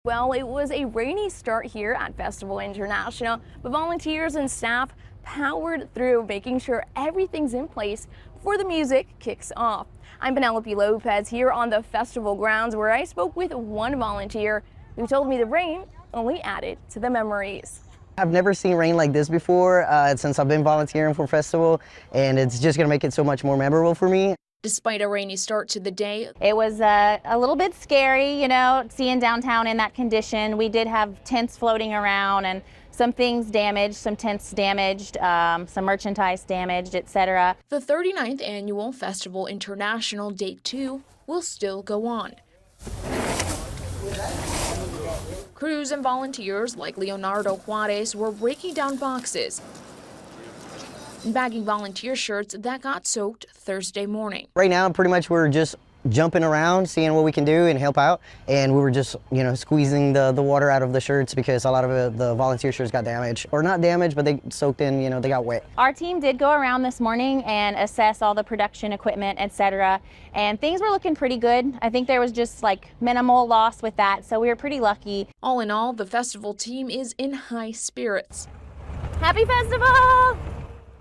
Well, it was a rainy start here at Festival International, but volunteers and staff powered through, making sure everything's in place before the music kicks off. I'm Penelope Lopez here on the festival grounds, where I spoke with one volunteer who told me the rain only added to the memories. I've never seen rain like this before since I've been volunteering for festival, and it's just going to make it so much more memorable for me. Despite a rainy start to the day, it was a little bit scary, seeing downtown in that condition. We did have tents floating around and some things damaged, some tents damaged, some merchandise damaged, etc. The 39th Annual Festival International Date 2 will still go on. Crews and volunteers like Leonardo Juarez were breaking down boxes and bagging volunteer shirts that got soaked Thursday morning. Right now, pretty much we're just jumping around, seeing what we can do and help out. And we were just, squeezing the water out of the shirts because a lot of the volunteer shirts got damaged. Or not damaged, but they soaked in, they got wet. Our team did go around this morning and assess all the production equipment, etc. And things were looking pretty good. I think there was just minimal loss with that, so we were pretty lucky. All in all, the festival team is in high spirits. Happy festival!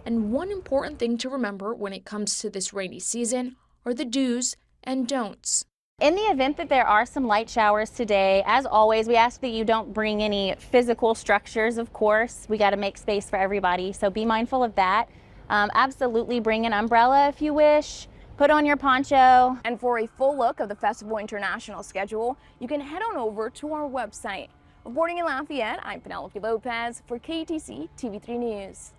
And one important thing to remember when it comes to this rainy season are the do's and don'ts. In the event that there are some light showers today, as always, we ask that you don't bring any physical structures, of course. We got to make space for everybody, so be mindful of that. Absolutely bring an umbrella if you wish. Put on your poncho. And for a full look of the Festival International schedule, you can head on over to our website. Reporting in Lafayette, I'm Penelope Lopez for KATC TV3 News.